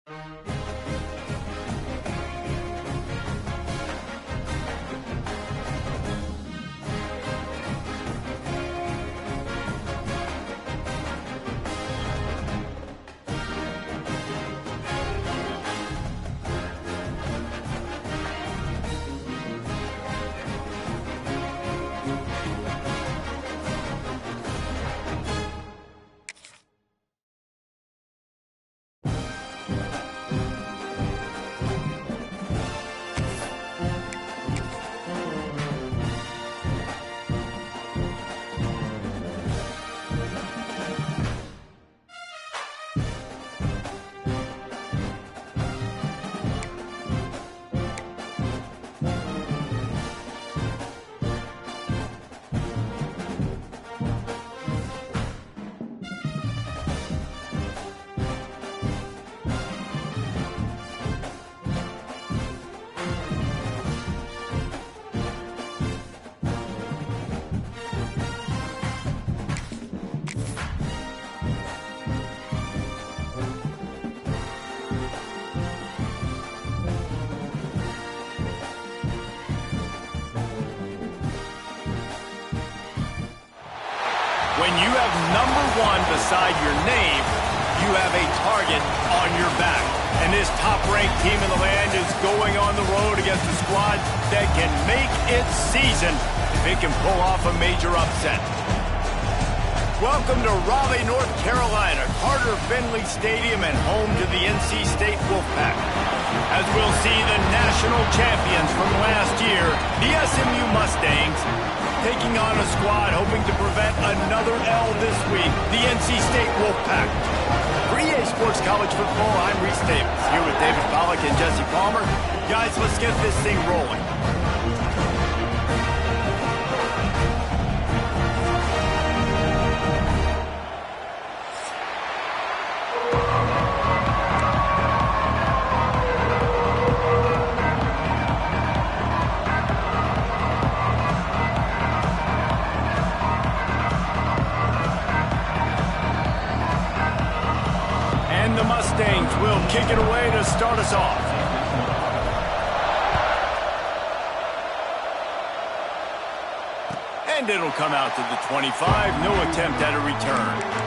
When you have #1 beside your name, you have a target on your back. And this top-ranked team in the land is going on the road against a squad that can make its season if it can pull off a major upset. Welcome to Raleigh, North Carolina, Carter Finley Stadium, and home to the NC State Wolfpack. As we'll see the national champions from last year, the SMU Mustangs, taking on a squad hoping to prevent another L this week, the NC State Wolfpack. For EA Sports College Football, I'm Reese Davis, here with David Pollack and Jesse Palmer. Guys, let's get this thing rolling. The Mustangs will kick it away to start us off. And it'll come out to the 25. No attempt at a return.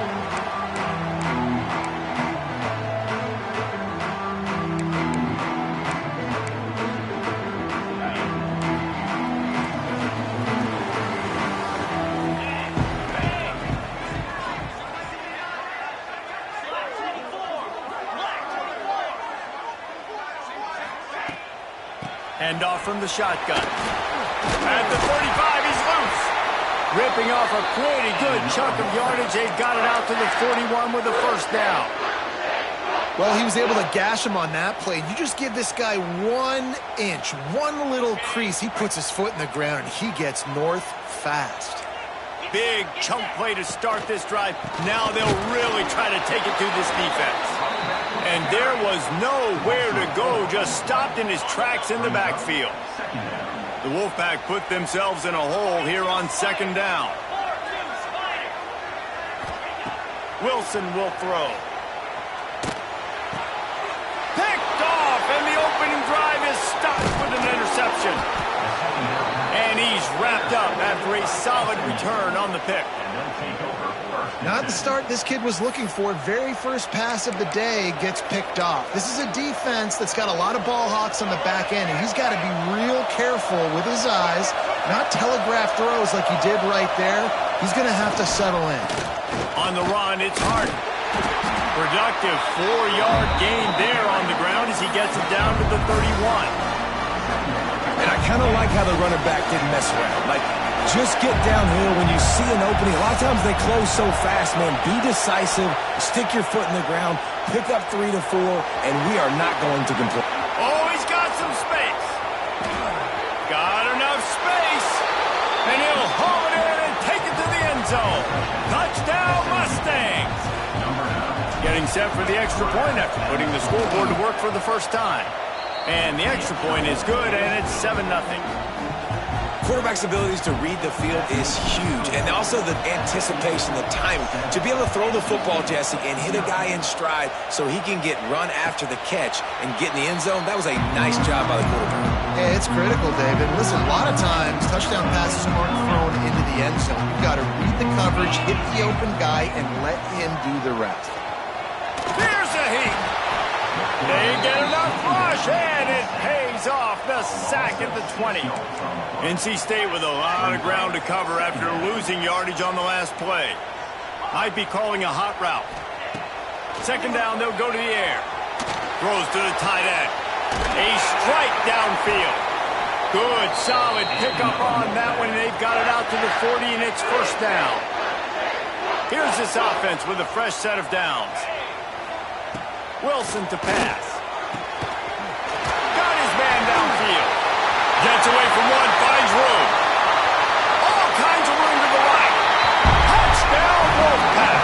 Hand off from the shotgun. At the 35, he's loose. Ripping off a pretty good chunk of yardage. They've got it out to the 41 with the first down. Well, he was able to gash him on that play. You just give this guy 1 inch, one little crease. He puts his foot in the ground, and he gets north fast. Big chunk play to start this drive. Now they'll really try to take it to this defense. And there was nowhere to go, just stopped in his tracks in the backfield. The Wolfpack put themselves in a hole here on second down. Wilson will throw. Picked off, and the opening drive is stopped with an interception. And he's wrapped up after a solid return on the pick. Not the start this kid was looking for. Very first pass of the day gets picked off. This is a defense that's got a lot of ball hawks on the back end, and he's got to be real careful with his eyes, not telegraph throws like he did right there. He's going to have to settle in. On the run, it's Hart. Productive 4-yard gain there on the ground as he gets it down to the 31. And I kind of like how the running back didn't mess around. Like, just get downhill when you see an opening. A lot of times they close so fast, man. Be decisive, stick your foot in the ground, pick up 3 to 4, and we are not going to complain. Oh, he's got some space. Got enough space. And he'll haul it in and take it to the end zone. Touchdown, Mustangs. Getting set for the extra point after putting the scoreboard to work for the first time. And the extra point is good, and it's 7-0. quarterback's abilities to read the field is huge, and also the anticipation, the timing. To be able to throw the football, Jesse, and hit a guy in stride so he can get run after the catch and get in the end zone, that was a nice job by the quarterback. Yeah, it's critical, David. Listen, a lot of times touchdown passes aren't thrown into the end zone. You've got to read the coverage, hit the open guy, and let him do the rest. Here's a heat. They get enough rush, and it pays off. The sack at the 20. NC State with a lot of ground to cover after losing yardage on the last play. Might be calling a hot route. Second down, they'll go to the air. Throws to the tight end. A strike downfield. Good, solid pickup on that one. They've got it out to the 40, and it's first down. Here's this offense with a fresh set of downs. Wilson to pass. Got his man downfield. Gets away from one, finds room. All kinds of room to the right. Touchdown, Wolfpack.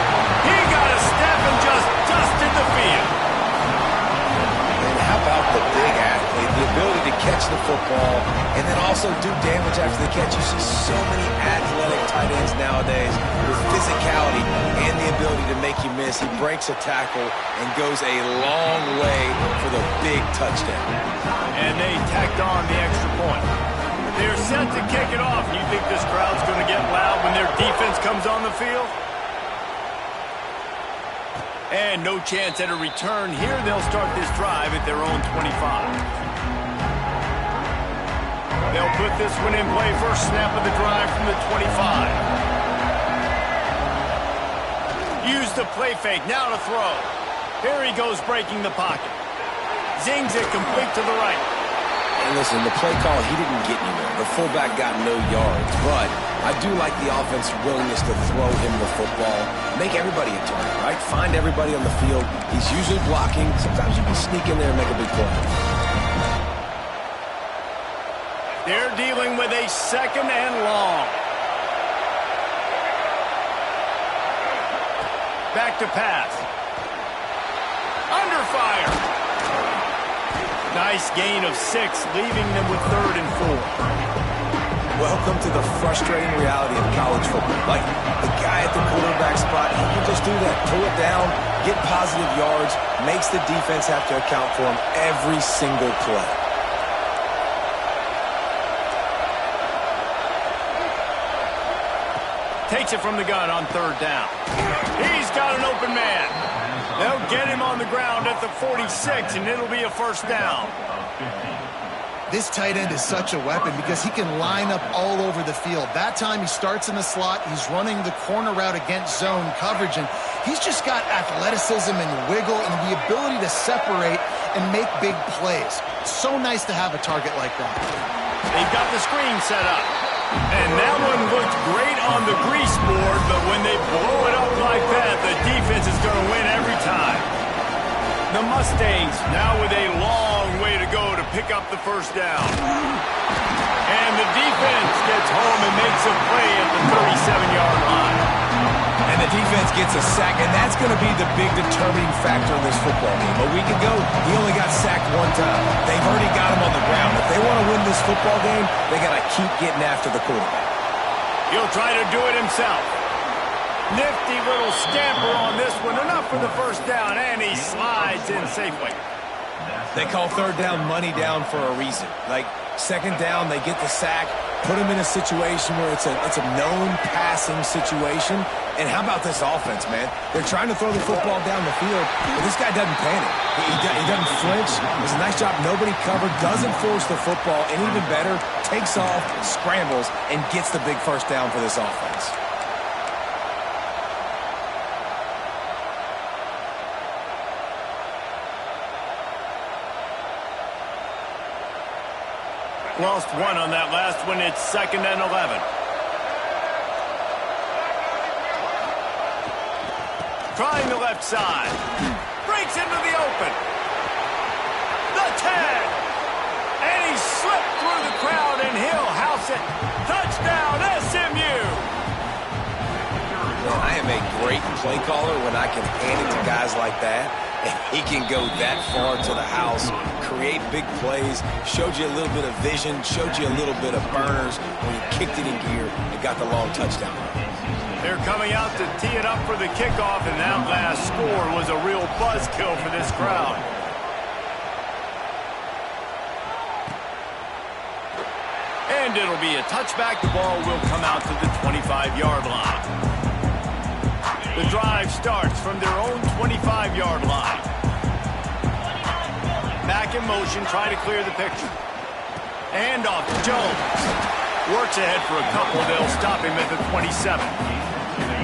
He got a step and just dusted the field. And how about the big athlete, the ability to catch the football and then also do damage after the catch? You see so many athletic tight ends nowadays with physicality and the ability to make you miss. He breaks a tackle and goes a long way for the big touchdown. And they tacked on the extra point. They're set to kick it off. You think this crowd's going to get loud when their defense comes on the field? And no chance at a return here. They'll start this drive at their own 25. They'll put this one in play. First snap of the drive from the 25. Use the play fake. Now to throw. Here he goes breaking the pocket. Zings it complete to the right. And listen, the play call, he didn't get anywhere. The fullback got no yards, but I do like the offense's willingness to throw him the football. Make everybody a target, right? Find everybody on the field. He's usually blocking. Sometimes you can sneak in there and make a big play. They're dealing with a second and long. Back to pass. Under fire. Nice gain of 6, leaving them with 3rd and 4. Welcome to the frustrating reality of college football. Like, the guy at the quarterback spot, he can just do that. Pull it down, get positive yards, makes the defense have to account for him every single play. Takes it from the gun on 3rd down. He's got an open man. They'll get him on the ground at the 46, and it'll be a first down. This tight end is such a weapon because he can line up all over the field. That time he starts in the slot. He's running the corner route against zone coverage, and he's just got athleticism and wiggle and the ability to separate and make big plays. It's so nice to have a target like that. They've got the screen set up. And that one looked great on the grease board, but when they blow it up like that, the defense is going to win every time. The Mustangs now with a long way to go to pick up the first down. And the defense gets home and makes a play at the 37-yard line. And the defense gets a sack, and that's going to be the big determining factor in this football game. A week ago, he only got sacked 1 time. They've already got him on the ground. If they want to win this football game, they got to keep getting after the quarterback. He'll try to do it himself. Nifty little scamper on this one. Enough for the first down, and he slides in safely. They call 3rd down money down for a reason. Like, 2nd down, they get the sack, put him in a situation where it's a known passing situation. And how about this offense, man? They're trying to throw the football down the field, but this guy doesn't panic. He doesn't flinch. Does a nice job. Nobody covered. Doesn't force the football. And even better, takes off, scrambles, and gets the big first down for this offense. Lost 1 on that last one. It's 2nd and 11. Trying the left side. Breaks into the open. The 10. And he slipped through the crowd, and he'll house it. Touchdown, SMU. I am a great play caller when I can hand it to guys like that. and he can go that far to the house, create big plays, showed you a little bit of vision, showed you a little bit of burners when he kicked it in gear and got the long touchdown. They're coming out to tee it up for the kickoff, and that last score was a real buzzkill for this crowd. And it'll be a touchback. The ball will come out to the 25-yard line. The drive starts from their own 25-yard line. Back in motion, try to clear the picture. And off to Jones. Works ahead for a couple. They'll stop him at the 27.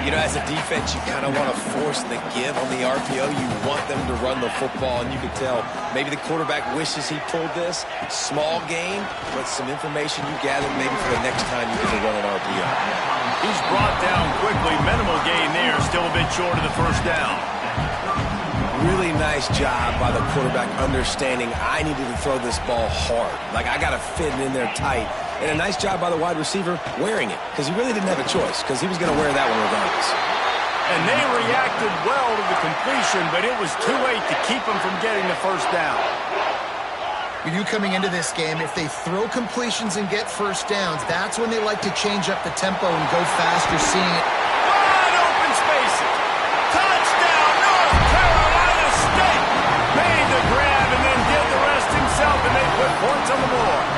You know, as a defense, you kind of want to force the give on the RPO. You want them to run the football, and you can tell maybe the quarterback wishes he pulled this. Small game, but some information you gathered maybe for the next time you can run an RPO. He's brought down quickly. Minimal gain there, still a bit short of the first down. Really nice job by the quarterback understanding I needed to throw this ball hard. Like, I got to fit it in there tight. And a nice job by the wide receiver wearing it, because he really didn't have a choice, because he was going to wear that one regardless. And they reacted well to the completion, but it was too late to keep him from getting the first down. You knew coming into this game, if they throw completions and get first downs, that's when they like to change up the tempo and go faster, seeing it. Wide open spaces. Touchdown, North Carolina State. Made the grab and then did the rest himself, and they put points on the board.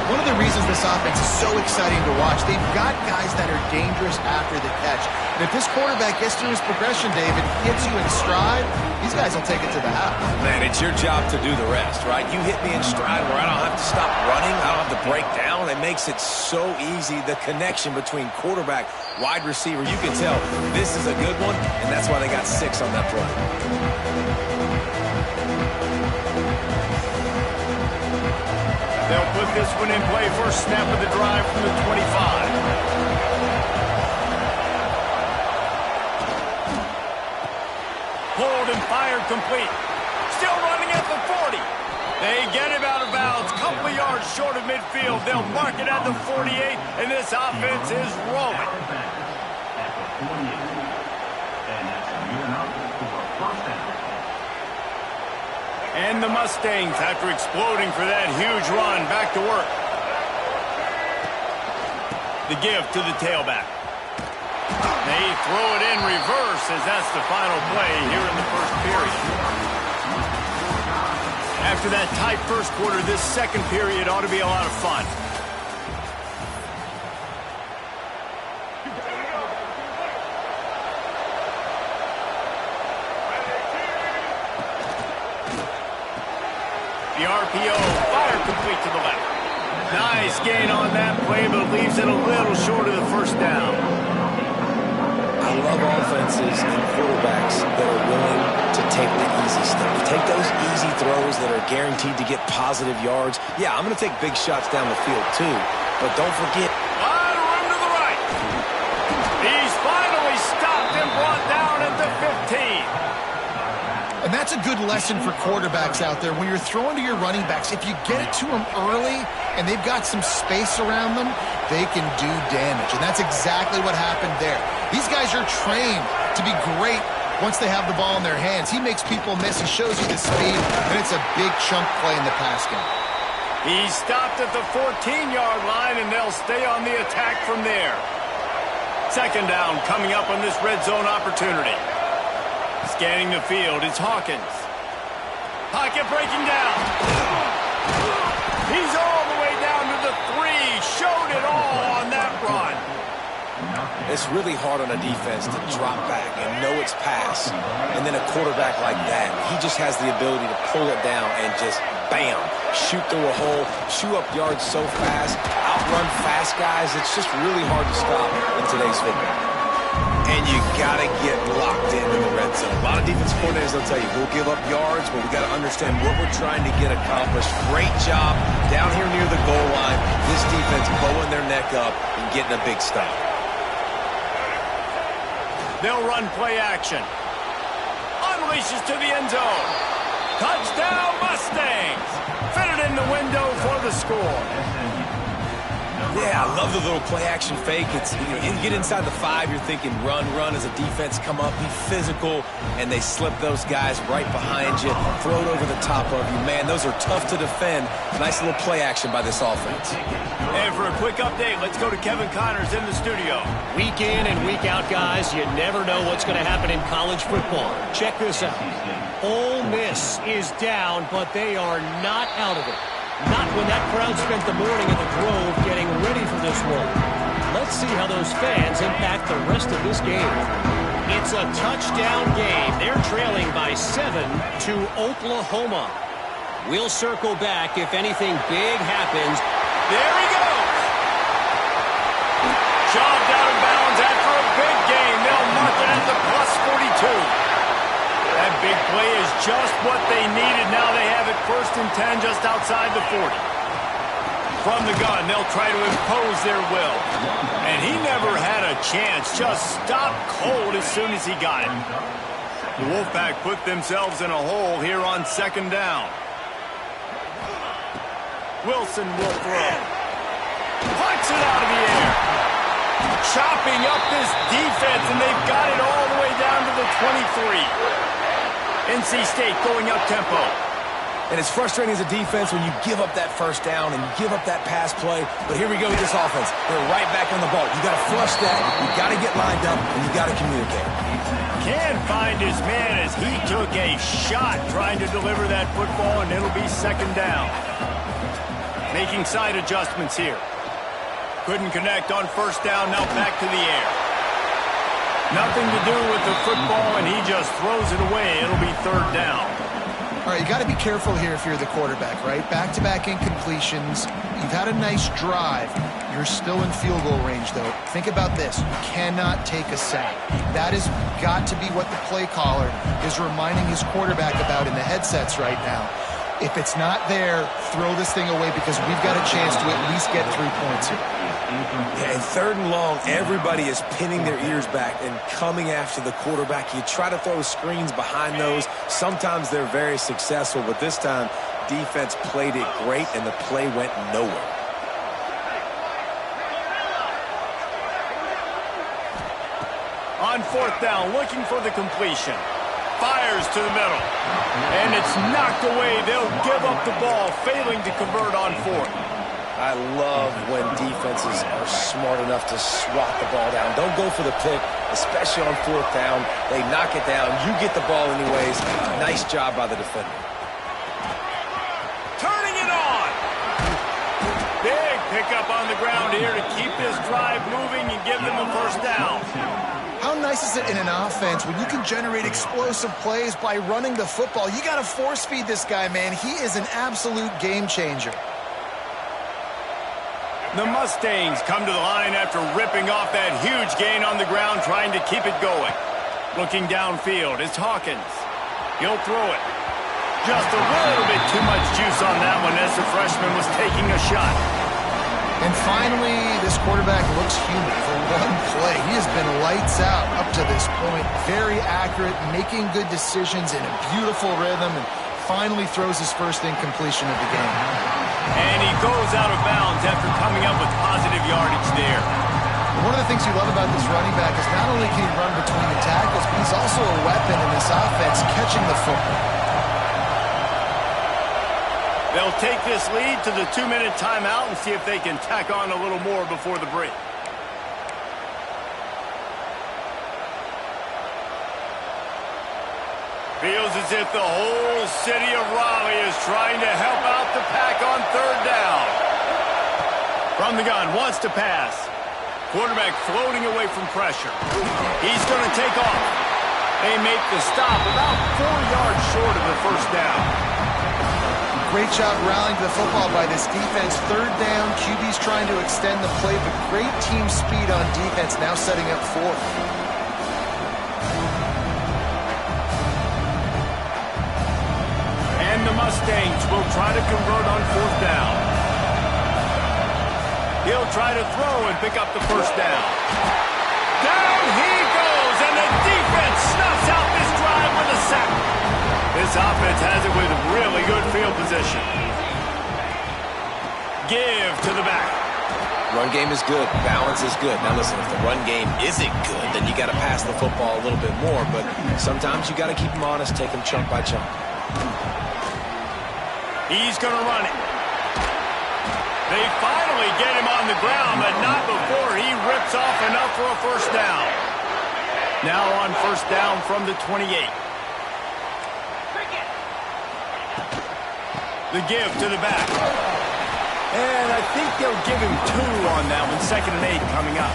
One of the reasons this offense is so exciting to watch, they've got guys that are dangerous after the catch. And if this quarterback gets through his progression, David, hits you in stride, these guys will take it to the house. Man, it's your job to do the rest, right? You hit me in stride where I don't have to stop running, I don't have to break down. It makes it so easy, the connection between quarterback, wide receiver. You can tell this is a good one, and that's why they got 6 on that play. They'll put this one in play. First snap of the drive from the 25. Pulled and fired complete. Still running at the 40. They get him out of bounds. Couple of yards short of midfield. They'll mark it at the 48, and this offense is rolling. And the Mustangs, after exploding for that huge run, back to work. The give to the tailback. They throw it in reverse as that's the final play here in the first period. After that tight first quarter, this second period ought to be a lot of fun. The RPO, fire complete to the left. Nice gain on that play, but leaves it a little short of the first down. I love offenses and quarterbacks that are willing to take the easy stuff. Take those easy throws that are guaranteed to get positive yards. Yeah, I'm going to take big shots down the field too, but don't forget. A lot of room to the right. He's finally stopped and brought down at the 15. And that's a good lesson for quarterbacks out there. When you're throwing to your running backs, if you get it to them early and they've got some space around them, they can do damage. And that's exactly what happened there. These guys are trained to be great once they have the ball in their hands. He makes people miss. He shows you the speed, and it's a big chunk play in the pass game. He stopped at the 14-yard line, and they'll stay on the attack from there. Second down coming up on this red zone opportunity. Scanning the field, it's Hawkins. Pocket breaking down. He's all the way down to the 3. Showed it all on that run. It's really hard on a defense to drop back and know it's pass. And then a quarterback like that, he just has the ability to pull it down and just, bam, shoot through a hole, shoot up yards so fast, outrun fast guys. It's just really hard to stop in today's football. And you got to get locked in the red zone. A lot of defense coordinators will tell you, we'll give up yards, but we got to understand what we're trying to get accomplished. Great job down here near the goal line. This defense bowing their neck up and getting a big stop. They'll run play action. Unleashes to the end zone. Touchdown Mustangs. Fit it in the window for the score. Yeah, I love the little play-action fake. It's, you get inside the 5, you're thinking run as a defense, come up, be physical, and they slip those guys right behind you, throw it over the top of you. Man, those are tough to defend. Nice little play-action by this offense. And for a quick update, let's go to Kevin Connors in the studio. Week in and week out, guys, you never know what's going to happen in college football. Check this out. Ole Miss is down, but they are not out of it. Not when that crowd spent the morning at the Grove getting ready for this one. Let's see how those fans impact the rest of this game. It's a touchdown game. They're trailing by 7 to Oklahoma. We'll circle back if anything big happens. There he goes. Shoved out of bounds after a big game. They'll mark it at the +42. That big play is just what they needed. Now they have it 1st and 10 just outside the 40. From the gun, they'll try to impose their will. And he never had a chance. Just stopped cold as soon as he got it. The Wolfpack put themselves in a hole here on 2nd down. Wilson will throw. Punts it out of the air. Chopping up this defense, and they've got it all the way down to the 23. NC State going up tempo. And it's frustrating as a defense when you give up that 1st down and you give up that pass play. But here we go with this offense. They're right back on the ball. You got to flush that. You got to get lined up, and you got to communicate. Can find his man as he took a shot trying to deliver that football, and it'll be 2nd down. Making side adjustments here. Couldn't connect on 1st down. Now back to the air. Nothing to do with the football, and he just throws it away. It'll be 3rd down. All right, you got to be careful here if you're the quarterback, right? Back-to-back incompletions. You've had a nice drive. You're still in field goal range, though. Think about this. You cannot take a sack. That has got to be what the play caller is reminding his quarterback about in the headsets right now. If it's not there, throw this thing away because we've got a chance to at least get 3 points here. Yeah, in 3rd and long, everybody is pinning their ears back and coming after the quarterback. You try to throw screens behind those. Sometimes they're very successful, but this time, defense played it great, and the play went nowhere. On 4th down, looking for the completion. Fires to the middle. And it's knocked away. They'll give up the ball, failing to convert on 4th. I love when defenses are smart enough to swat the ball down. Don't go for the pick, especially on 4th down. They knock it down. You get the ball anyways. Nice job by the defender. Turning it on. Big pickup on the ground here to keep this drive moving and give them a 1st down. How nice is it in an offense when you can generate explosive plays by running the football? You got to force feed this guy, man. He is an absolute game changer. The Mustangs come to the line after ripping off that huge gain on the ground, trying to keep it going. Looking downfield, it's Hawkins. He'll throw it. Just a little bit too much juice on that one as the freshman was taking a shot. And finally, this quarterback looks human for one play. He has been lights out up to this point. Very accurate, making good decisions in a beautiful rhythm, and finally throws his 1st incompletion of the game. And he goes out of bounds after coming up with positive yardage there. One of the things you love about this running back is not only can he run between the tackles, but he's also a weapon in this offense, catching the football. They'll take this lead to the 2-minute timeout and see if they can tack on a little more before the break. Feels as if the whole city of Raleigh is trying to help out the Pack on 3rd down. From the gun, wants to pass. Quarterback floating away from pressure. He's going to take off. They make the stop about 4 yards short of the 1st down. Great job rallying to the football by this defense. 3rd down, QB's trying to extend the play, but great team speed on defense, now setting up 4th. And the Mustangs will try to convert on 4th down. He'll try to throw and pick up the 1st down. Down he goes, and the defense snuffs out this drive with a sack. This offense has it with really good field position. Give to the back. Run game is good. Balance is good. Now listen, if the run game isn't good, then you got to pass the football a little bit more. But sometimes you got to keep them honest, take them chunk by chunk. He's going to run it. They finally get him on the ground, but not before he rips off enough for a first down. Now on first down from the 28. The give to the back. And I think they'll give him 2 on that one. 2nd and 8 coming up.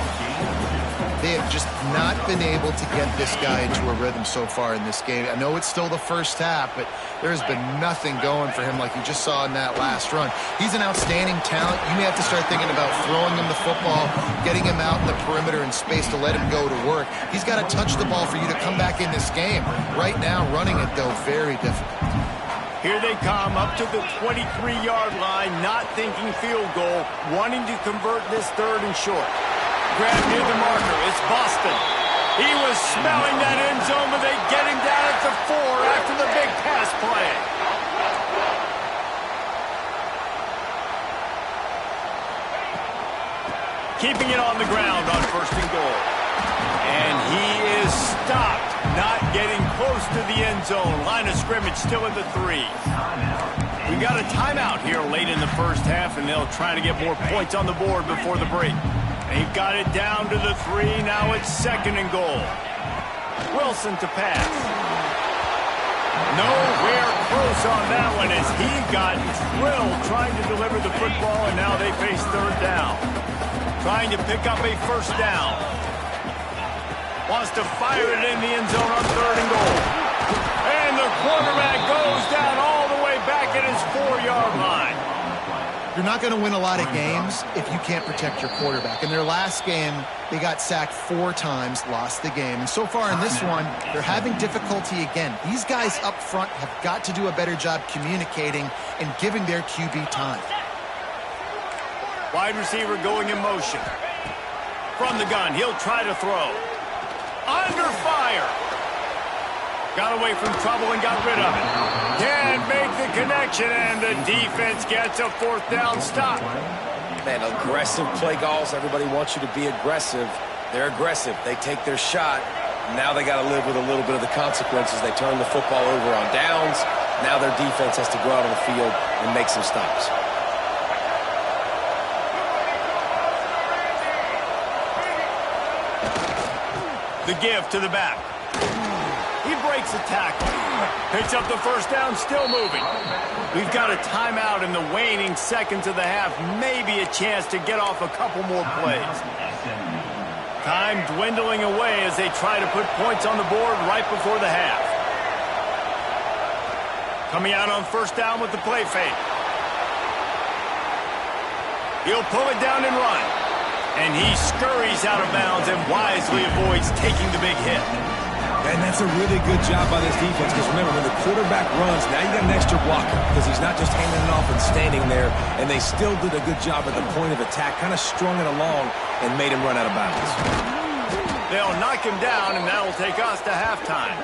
They have just not been able to get this guy into a rhythm so far in this game. I know it's still the first half, but there's been nothing going for him like you just saw in that last run. He's an outstanding talent. You may have to start thinking about throwing him the football, getting him out in the perimeter in space to let him go to work. He's got to touch the ball for you to come back in this game. Right now, running it, though, very difficult. Here they come up to the 23-yard line, not thinking field goal, wanting to convert this 3rd and short. Grab near the marker. It's Boston. He was smelling that end zone, but they get him down at the 4 after the big pass play. Keeping it on the ground on 1st and goal. And he is stopped, not getting close to the end zone. Line of scrimmage still at the 3. We got a timeout here late in the first half, and they'll try to get more points on the board before the break. They got it down to the 3. Now it's 2nd and goal. Wilson to pass. Nowhere close on that one as he got drilled trying to deliver the football, and now they face 3rd down. Trying to pick up a first down. Wants to fire it in the end zone on 3rd and goal. And the quarterback goes down all the way back at his 4-yard line. You're not going to win a lot of games if you can't protect your quarterback. In their last game, they got sacked 4 times, lost the game. And so far in this one, they're having difficulty again. These guys up front have got to do a better job communicating and giving their QB time. Wide receiver going in motion. From the gun, he'll try to throw. Under fire. Got away from trouble and got rid of it. Can't make the connection, and the defense gets a 4th down stop. Man, aggressive play calls. Everybody wants you to be aggressive. They're aggressive. They take their shot. Now they got to live with a little bit of the consequences. They turn the football over on downs. Now their defense has to go out on the field and make some stops. The give to the back. He breaks a tackle. Picks up the first down, still moving. We've got a timeout in the waning seconds of the half. Maybe a chance to get off a couple more plays. Time dwindling away as they try to put points on the board right before the half. Coming out on first down with the play fake. He'll pull it down and run. And he scurries out of bounds and wisely avoids taking the big hit. And that's a really good job by this defense, because remember, when the quarterback runs, now you got an extra blocker, because he's not just handing it off and standing there, and they still did a good job at the point of attack, kind of strung it along and made him run out of bounds. They'll knock him down, and that will take us to halftime.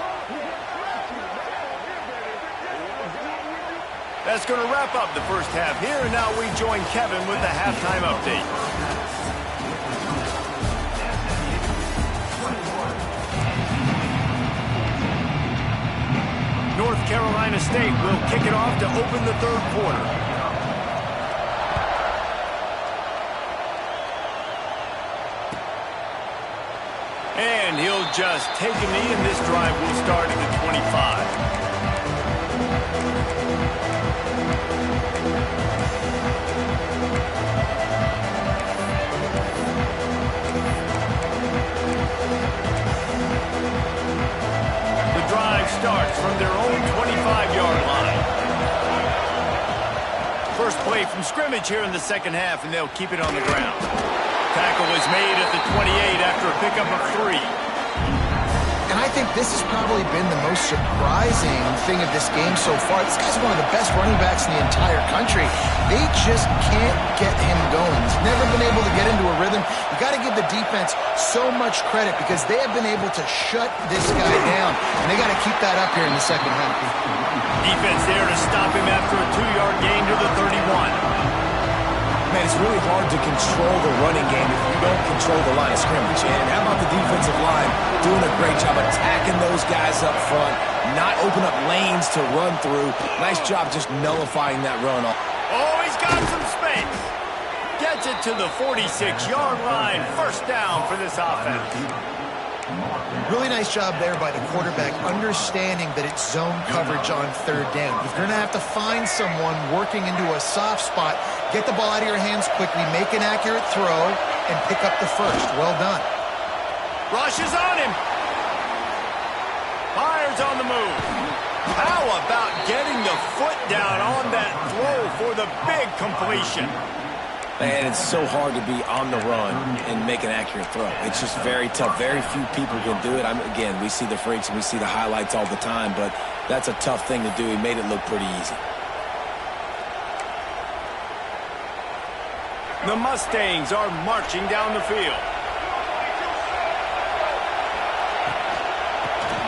That's going to wrap up the first half here, and now we join Kevin with the halftime update. North Carolina State will kick it off to open the 3rd quarter. And he'll just take a knee, and this drive will start at the 25. Starts from their own 25-yard line. First play from scrimmage here in the 2nd half, and they'll keep it on the ground. Tackle was made at the 28 after a pickup of 3. And I think this has probably been the most surprising thing of this game so far. This guy's one of the best running backs in the entire country. They just can't get him going. He's never been able to get into a rhythm. You got to give the defense so much credit because they have been able to shut this guy down, and they got to keep that up here in the 2nd half. Defense there to stop him after a 2-yard gain to the 31. Man, it's really hard to control the running game if you don't control the line of scrimmage. And how about the defensive line doing a great job attacking those guys up front, not open up lanes to run through. Nice job just nullifying that run. Oh, he's got some space. Gets it to the 46-yard line. First down for this offense. Really nice job there by the quarterback, understanding that it's zone coverage on third down. You're going to have to find someone working into a soft spot, get the ball out of your hands quickly, make an accurate throw, and pick up the first. Well done. Rush is on him. Fires on the move. How about getting the foot down on that throw for the big completion? And it's so hard to be on the run and make an accurate throw. It's just very tough. Very few people can do it. Again, we see the freaks and we see the highlights all the time, but that's a tough thing to do. He made it look pretty easy. The Mustangs are marching down the field.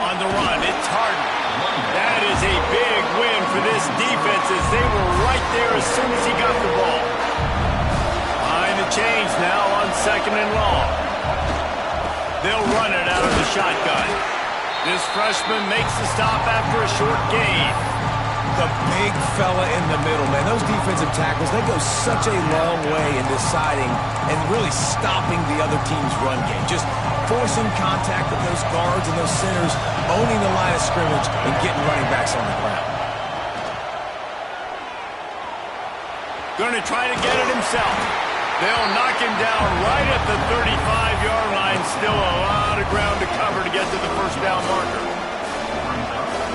On the run, it's Harden. That is a big win for this defense as they were right there as soon as he got the ball. Behind the chains now on second and long. They'll run it out of the shotgun. This freshman makes the stop after a short gain. The big fella in the middle, man. Those defensive tackles, they go such a long way in deciding and really stopping the other team's run game. Just forcing contact with those guards and those centers, owning the line of scrimmage, and getting running backs on the ground. Going to try to get it himself. They'll knock him down right at the 35-yard line. Still a lot of ground to cover to get to the first down marker.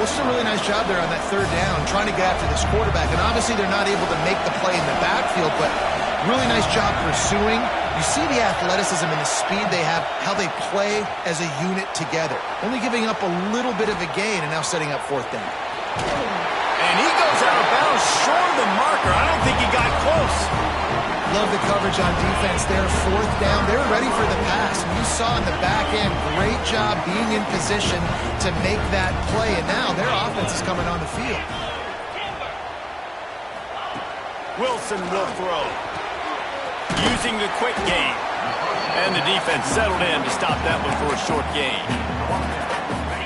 Well, it's a really nice job there on that third down, trying to get after this quarterback. And obviously they're not able to make the play in the backfield, but really nice job pursuing. You see the athleticism and the speed they have, how they play as a unit together. Only giving up a little bit of a gain and now setting up fourth down. And he goes out of bounds short of the marker. I don't think he got close. Love the coverage on defense there. Fourth down. They're ready for the pass. And you saw in the back end, great job being in position to make that play. And now their offense is coming on the field. Wilson will throw. Using the quick game. And the defense settled in to stop that one for a short gain.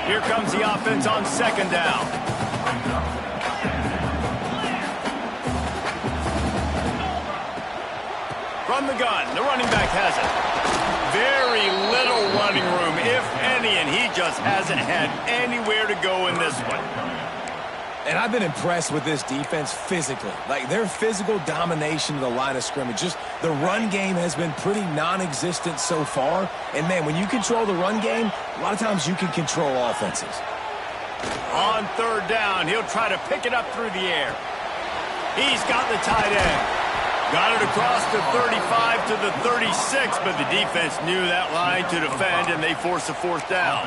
Here comes the offense on second down. From the gun, the running back has it. Very little running room, if any, and he just hasn't had anywhere to go in this one. And I've been impressed with this defense physically. Like, their physical domination of the line of scrimmage. Just the run game has been pretty non-existent so far. And, man, when you control the run game, a lot of times you can control offenses. On third down, he'll try to pick it up through the air. He's got the tight end. Got it across the 35 to the 36, but the defense knew that line to defend, and they force a fourth down.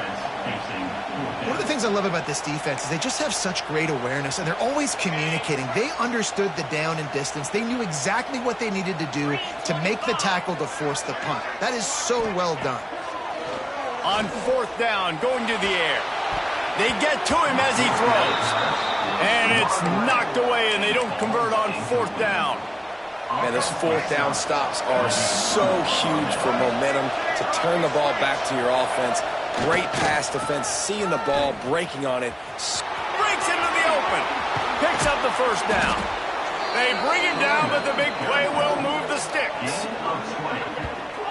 One of the things I love about this defense is they just have such great awareness, and they're always communicating. They understood the down and distance. They knew exactly what they needed to do to make the tackle to force the punt. That is so well done. On fourth down, going to the air. They get to him as he throws. And it's knocked away, and they don't convert on fourth down. Man, those fourth down stops are so huge for momentum to turn the ball back to your offense. Great pass defense, seeing the ball, breaking on it. Breaks into the open. Picks up the first down. They bring him down, but the big play will move the sticks.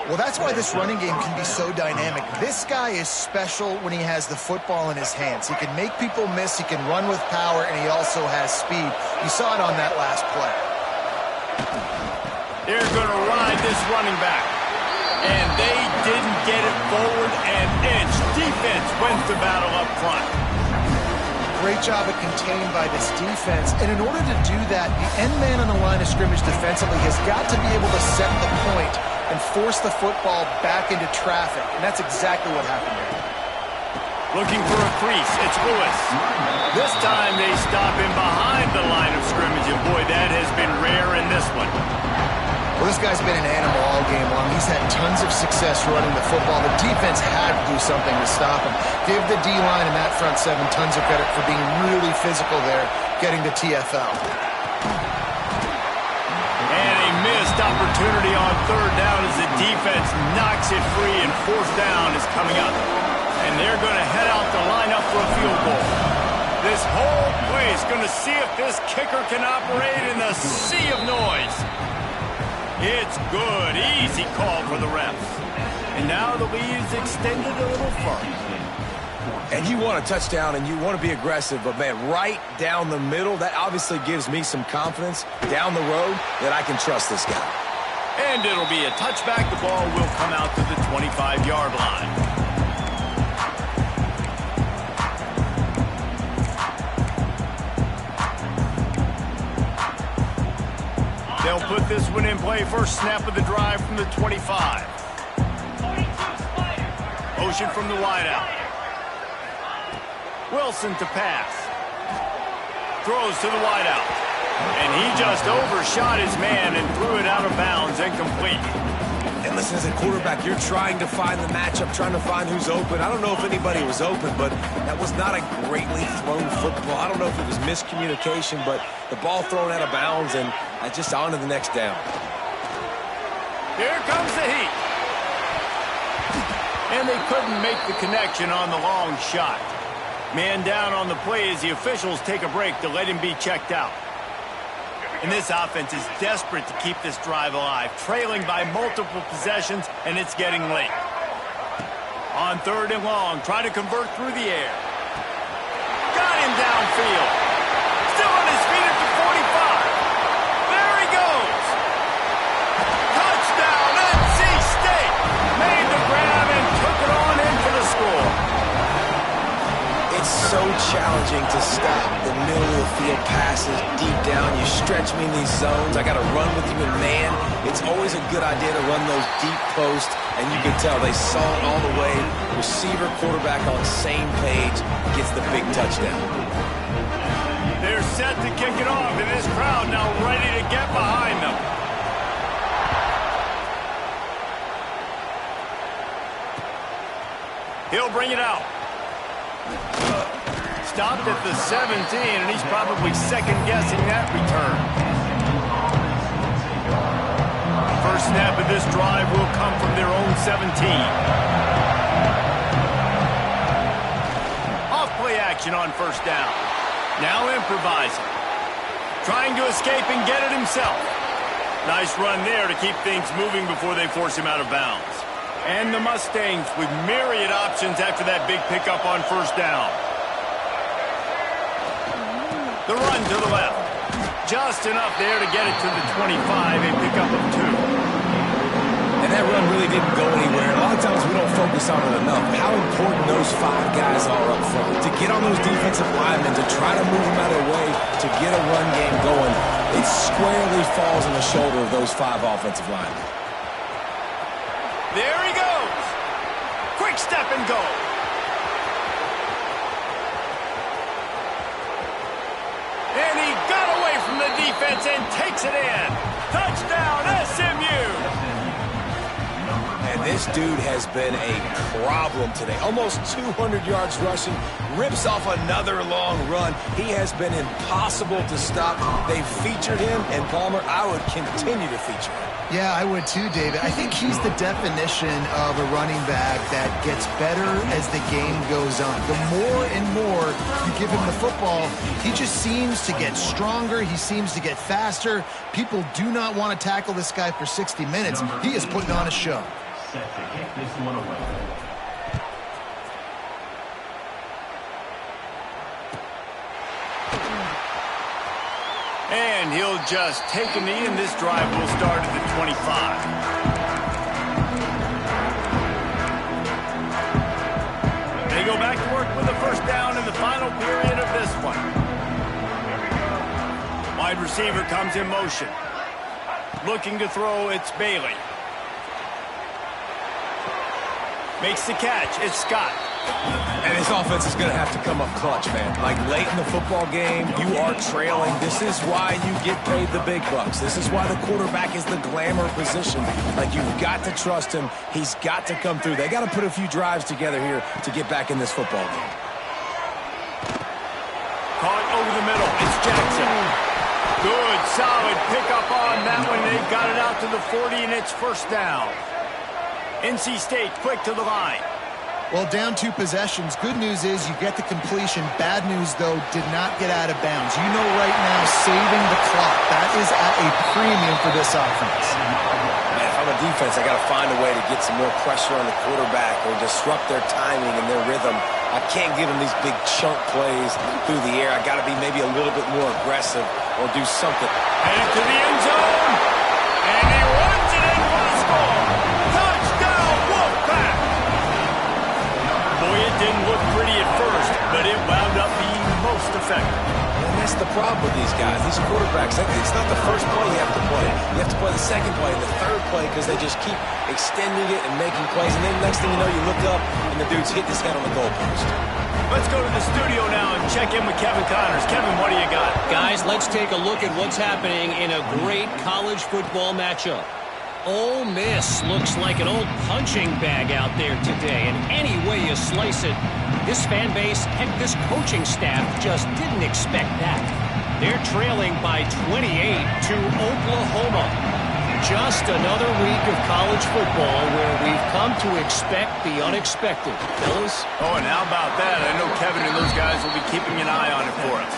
Well, that's why this running game can be so dynamic. This guy is special when he has the football in his hands. He can make people miss, he can run with power, and he also has speed. You saw it on that last play. They're going to ride this running back. And they didn't get it forward an inch. Defense wins the battle up front. Great job of contained by this defense. And in order to do that, the end man on the line of scrimmage defensively has got to be able to set the point and force the football back into traffic. And that's exactly what happened there. Looking for a crease. It's Lewis. This time they stop him behind the line of scrimmage. And boy, that has been rare in this one. Well, this guy's been an animal all game long. He's had tons of success running the football. The defense had to do something to stop him. Give the D-line and that front seven tons of credit for being really physical there, getting the TFL. And a missed missed opportunity on third down as the defense knocks it free, and fourth down is coming up. And they're going to head out to line up for a field goal. This whole play is going to see if this kicker can operate in the sea of noise. It's good. Easy call for the refs. And now the lead is extended a little further. And you want a touchdown and you want to be aggressive, but, man, right down the middle, that obviously gives me some confidence down the road that I can trust this guy. And it'll be a touchback. The ball will come out to the 25-yard line. They'll put this one in play. First snap of the drive from the 25. Motion from the wideout. Wilson to pass. Throws to the wideout. And he just overshot his man and threw it out of bounds, incomplete. And listen, as a quarterback, you're trying to find the matchup, trying to find who's open. I don't know if anybody was open, but that was not a greatly thrown football. I don't know if it was miscommunication, but the ball thrown out of bounds, and just on to the next down. Here comes the heat. And they couldn't make the connection on the long shot. Man down on the play as the officials take a break to let him be checked out. And this offense is desperate to keep this drive alive, trailing by multiple possessions, and it's getting late. On third and long, trying to convert through the air. Got him downfield. Still on his feet at the 45. There he goes. Touchdown, NC State. Made the grab and took it on in for the score. It's so challenging to stop the middle of the field passes deep down. You stretch me in these zones. I got to run with you in man. It's always a good idea to run those deep posts, and you can tell they saw it all the way. Receiver, quarterback on the same page, gets the big touchdown. They're set to kick it off, and this crowd now ready to get behind them. He'll bring it out. Stopped at the 17, and he's probably second-guessing that return. First snap of this drive will come from their own 17. Off-play action on first down. Now improvising. Trying to escape and get it himself. Nice run there to keep things moving before they force him out of bounds. And the Mustangs with myriad options after that big pickup on first down. The run to the left. Just enough there to get it to the 25, a pickup of 2. And that run really didn't go anywhere. A lot of times we don't focus on it enough. How important those 5 guys are up front. To get on those defensive linemen, to try to move them out of the way, to get a run game going, it squarely falls on the shoulder of those 5 offensive linemen. There he goes. Quick step and go. And he got away from the defense and takes it in. Touchdown, SMU. And this dude has been a problem today. Almost 200 yards rushing. Rips off another long run. He has been impossible to stop. They've featured him, and Palmer, I would continue to feature him. Yeah, I would too, David. I think he's the definition of a running back that gets better as the game goes on. The more and more you give him the football, he just seems to get stronger. He seems to get faster. People do not want to tackle this guy for 60 minutes. He is putting on a show. Set to kick this one away. And he'll just take a knee, and this drive will start at the 25. They go back to work with the first down in the final period of this one. Wide receiver comes in motion. Looking to throw, it's Bailey. Makes the catch, it's Scott. And this offense is going to have to come up clutch, man. Like late in the football game, you are trailing. This is why you get paid the big bucks. This is why the quarterback is the glamour position. Like, you've got to trust him. He's got to come through. They got to put a few drives together here to get back in this football game. Caught over the middle, it's Jackson. Good, solid pickup on that one. They got it out to the 40, and it's first down. NC State quick to the line. Well, down 2 possessions. Good news is you get the completion. Bad news, though, did not get out of bounds. You know right now, saving the clock. That is at a premium for this offense. Man, if I'm a defense, I got to find a way to get some more pressure on the quarterback or disrupt their timing and their rhythm. I can't give them these big chunk plays through the air. I got to be maybe a little bit more aggressive or do something. Headed to the end zone, and he runs it in for the score. Touchdown, Wolfpack! Boy, it didn't look pretty at first, but it wound up being most effective. And that's the problem with these guys, these quarterbacks. It's not the first play you have to play. You have to play the second play and the third play because they just keep extending it and making plays. And then next thing you know, you look up and the dude's hitting his head on the goalpost. Let's go to the studio now and check in with Kevin Connors. Kevin, what do you got? Guys, let's take a look at what's happening in a great college football matchup. Ole Miss looks like an old punching bag out there today, and any way you slice it, this fan base, heck, this coaching staff just didn't expect that. They're trailing by 28 to Oklahoma. Just another week of college football where we've come to expect the unexpected. Fellas? Oh, and how about that? I know Kevin and those guys will be keeping an eye on it for us.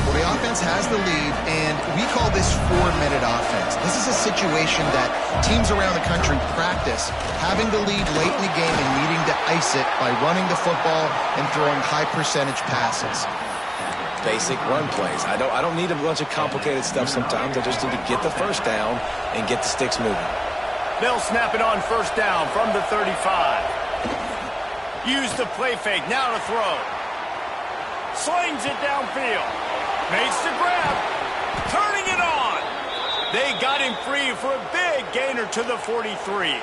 Well, the offense has the lead, and we call this 4-minute offense. This is a situation that teams around the country practice, having the lead late in the game and needing to ice it by running the football and throwing high-percentage passes. Basic run plays. I don't need a bunch of complicated stuff sometimes. I just need to get the first down and get the sticks moving. They'll snap it on first down from the 35. Use the play fake. Now to throw. Slings it downfield. Makes the grab. Turning it on. They got him free for a big gainer to the 43.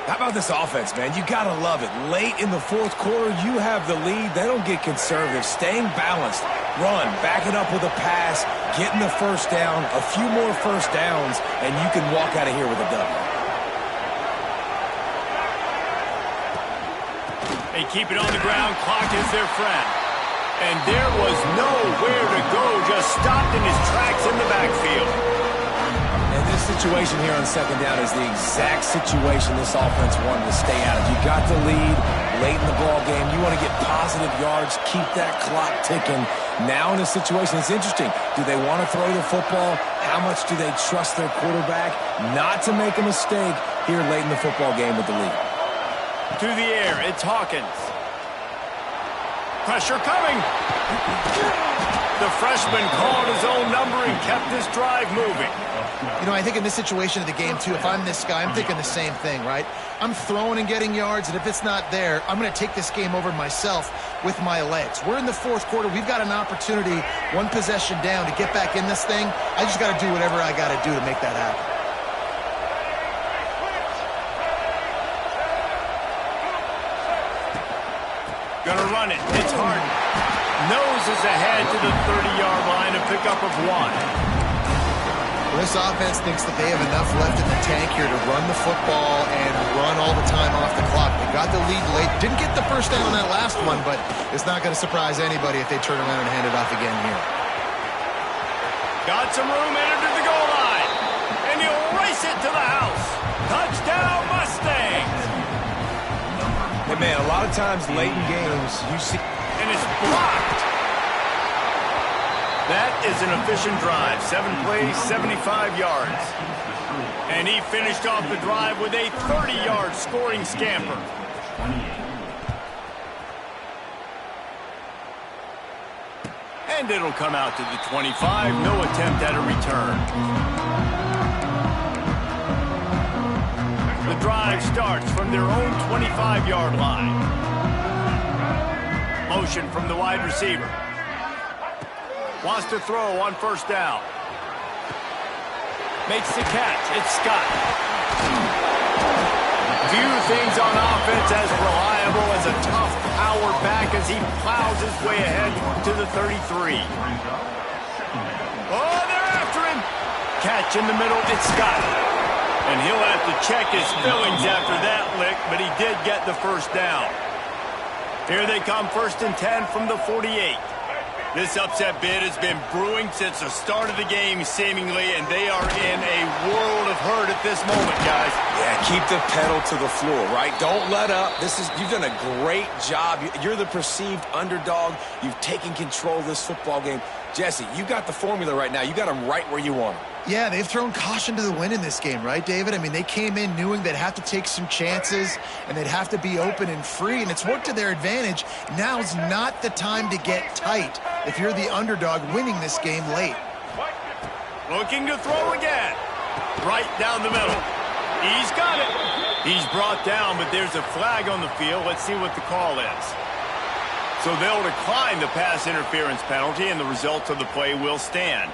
How about this offense, man? You got to love it. Late in the fourth quarter, you have the lead. They don't get conservative. Staying balanced. Run. Back it up with a pass. Getting the first down. A few more first downs, and you can walk out of here with a W. They keep it on the ground. Clock is their friend. And there was nowhere to go. Just stopped in his tracks in the backfield. And this situation here on second down is the exact situation this offense wanted to stay out of. You got the lead late in the ball game. You want to get positive yards, keep that clock ticking. Now in a situation, it's interesting. Do they want to throw the football? How much do they trust their quarterback not to make a mistake here late in the football game with the lead? To the air, it's Hawkins. Pressure coming. The freshman called his own number and kept this drive moving. You know, I think in this situation of the game, too, if I'm this guy, I'm thinking the same thing, right? I'm throwing and getting yards, and if it's not there, I'm going to take this game over myself with my legs. We're in the fourth quarter. We've got an opportunity, one possession down, to get back in this thing. I just got to do whatever I got to do to make that happen. Gonna run it. It's Harden. Noses ahead to the 30-yard line, a pickup of 1. Well, this offense thinks that they have enough left in the tank here to run the football and run all the time off the clock. They got the lead late. Didn't get the first down on that last one, but it's not going to surprise anybody if they turn around and hand it off again here. Got some room, entered to the goal line. And he'll race it to the house. Touchdown, Mustangs. Hey, man, a lot of times late in games, you see... And it's blocked. That is an efficient drive. 7 plays, 75 yards. And he finished off the drive with a 30-yard scoring scamper. And it'll come out to the 25. No attempt at a return. The drive starts from their own 25-yard line. Motion from the wide receiver. Wants to throw on first down. Makes the catch. It's Scott. Few things on offense as reliable as a tough power back as he plows his way ahead to the 33. Oh, they're after him. Catch in the middle. It's Scott. And he'll have to check his fillings after that lick, but he did get the first down. Here they come, 1st and 10 from the 48. This upset bid has been brewing since the start of the game, seemingly, and they are in a world of hurt at this moment, guys. Yeah, keep the pedal to the floor, right? Don't let up. You've done a great job. You're the perceived underdog. You've taken control of this football game. Jesse, you got the formula right now. You got them right where you want them. Yeah, they've thrown caution to the wind in this game, right, David? I mean, they came in knowing they'd have to take some chances and they'd have to be open and free, and it's worked to their advantage. Now's not the time to get tight if you're the underdog winning this game late. Looking to throw again. Right down the middle. He's got it. He's brought down, but there's a flag on the field. Let's see what the call is. So they'll decline the pass interference penalty, and the results of the play will stand.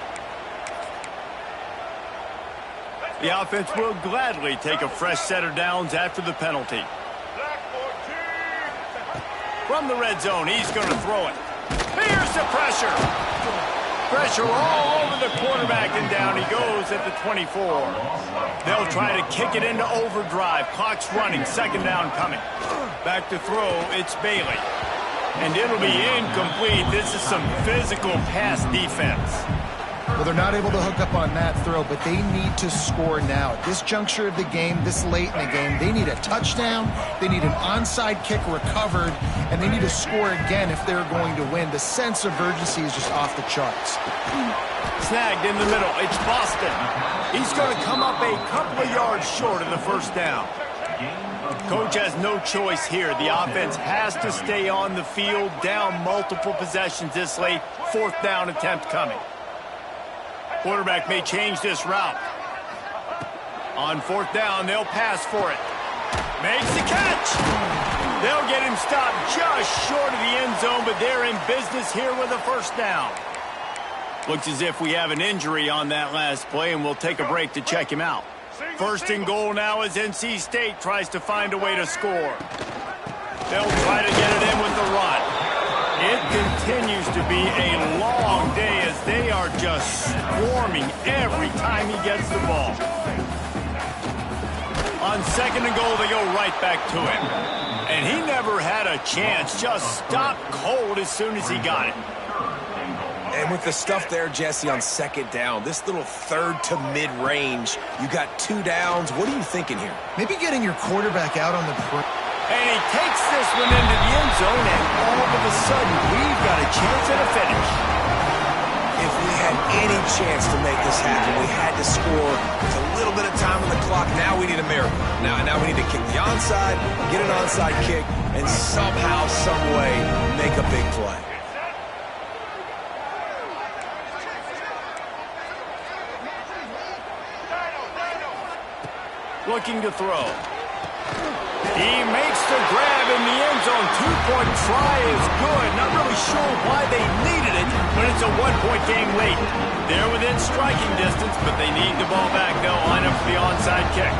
The offense will gladly take a fresh set of downs after the penalty. From the red zone, he's going to throw it. Here's the pressure. Pressure all over the quarterback, and down he goes at the 24. They'll try to kick it into overdrive. Clock's running, second down coming. Back to throw, it's Bailey. And it'll be incomplete. This is some physical pass defense. Well, they're not able to hook up on that throw, but they need to score now. At this juncture of the game, this late in the game, they need a touchdown, they need an onside kick recovered, and they need to score again if they're going to win. The sense of urgency is just off the charts. Snagged in the middle. It's Boston. He's going to come up a couple of yards short of the first down. Coach has no choice here. The offense has to stay on the field, down multiple possessions this late. Fourth down attempt coming. Quarterback may change this route. On fourth down, they'll pass for it. Makes the catch. They'll get him stopped just short of the end zone, but they're in business here with a first down. Looks as if we have an injury on that last play, and we'll take a break to check him out. First and goal now as NC State tries to find a way to score. They'll try to get it in with the run. It continues to be a long day as they are just swarming every time he gets the ball. On second and goal, they go right back to him. And he never had a chance, just stopped cold as soon as he got it. And with the stuff there, Jesse, on second down, this little third to mid-range, you got 2 downs. What are you thinking here? Maybe getting your quarterback out on the and he takes this one into the end zone, and all of a sudden, we've got a chance at a finish. If we had any chance to make this happen, we had to score. There's a little bit of time on the clock. Now we need a miracle. Now we need to kick the onside, get an onside kick, and somehow, some way, make a big play. Looking to throw. He makes the grab in the end zone. 2-point try is good. Not really sure why they needed it, but it's a 1-point game late. They're within striking distance, but they need the ball back. They'll line up for the onside kick.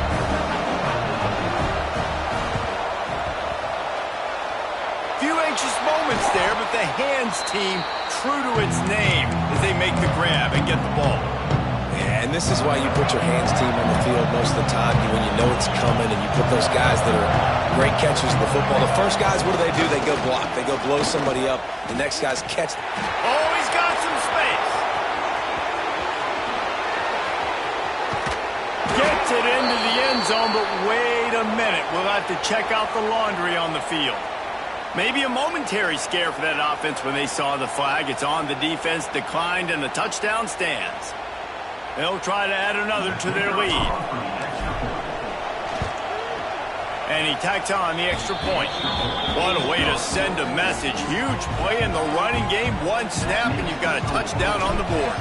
Few anxious moments there, but the hands team true to its name as they make the grab and get the ball. And this is why you put your hands team on the field most of the time when you know it's coming, and you put those guys that are great catchers in the football. The first guys, what do? They go block. They go blow somebody up. The next guy's catch. Oh, he's got some space. Gets it into the end zone, but wait a minute. We'll have to check out the laundry on the field. Maybe a momentary scare for that offense when they saw the flag. It's on. The defense declined, and the touchdown stands. They'll try to add another to their lead. And he tacks on the extra point. What a way to send a message. Huge play in the running game. One snap, and you've got a touchdown on the board.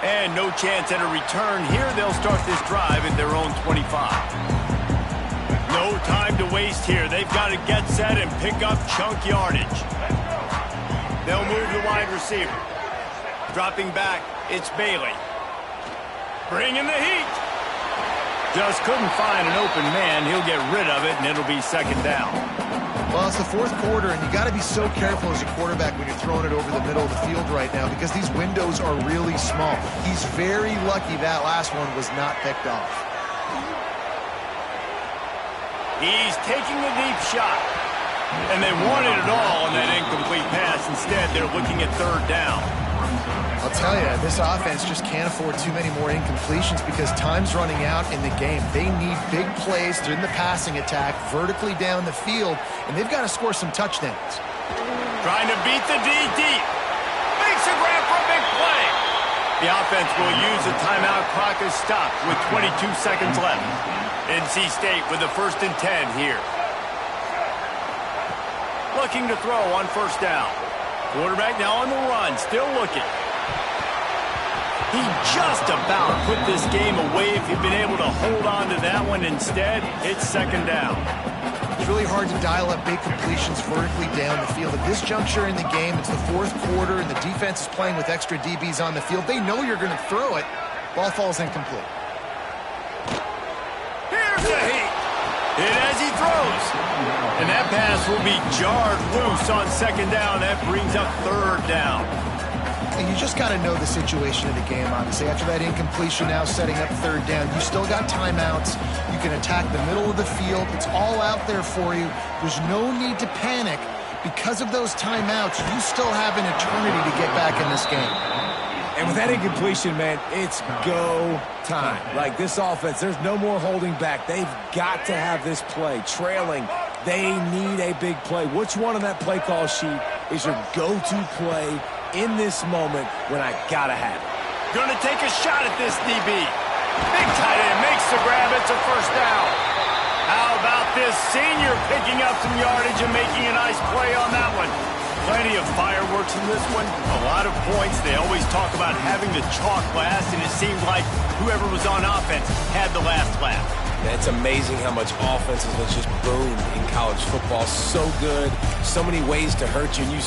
And no chance at a return here. They'll start this drive at their own 25. No time to waste here. They've got to get set and pick up chunk yardage. They'll move the wide receiver. Dropping back, it's Bailey. Bringing the heat. Just couldn't find an open man. He'll get rid of it, and it'll be second down. Well, it's the fourth quarter, and you got to be so careful as a quarterback when you're throwing it over the middle of the field right now because these windows are really small. He's very lucky that last one was not picked off. He's taking the deep shot. And they wanted it all on that incomplete pass. Instead, they're looking at third down. I'll tell you, this offense just can't afford too many more incompletions because time's running out in the game. They need big plays in the passing attack, vertically down the field, and they've got to score some touchdowns. Trying to beat the D deep. Makes a grab for a big play. The offense will use the timeout. Clock is stopped with 22 seconds left. NC State with the 1st and 10 here. Looking to throw on first down. Quarterback now on the run, still looking. He just about put this game away if he'd been able to hold on to that one. Instead, it's 2nd down. It's really hard to dial up big completions vertically down the field. At this juncture in the game, it's the 4th quarter, and the defense is playing with extra DBs on the field. They know you're going to throw it. Ball falls incomplete. Here's the heat. And as he throws. And that pass will be jarred loose on 2nd down. That brings up 3rd down. And you just got to know the situation of the game, obviously. After that incompletion, now setting up 3rd down. You still got timeouts. You can attack the middle of the field. It's all out there for you. There's no need to panic. Because of those timeouts, you still have an eternity to get back in this game. And with that incompletion, man, it's go time. Like this offense, there's no more holding back. They've got to have this play. Trailing, they need a big play. Which one on that play call sheet is your go-to play in this moment when I gotta have it? Gonna take a shot at this DB. Big tight end makes the grab. It's a 1st down. How about this senior picking up some yardage and making a nice play on that one? Plenty of fireworks in this one. A lot of points. They always talk about having the chalk last, and it seemed like whoever was on offense had the last laugh. It's amazing how much offenses has just boomed in college football. So good. So many ways to hurt you. And you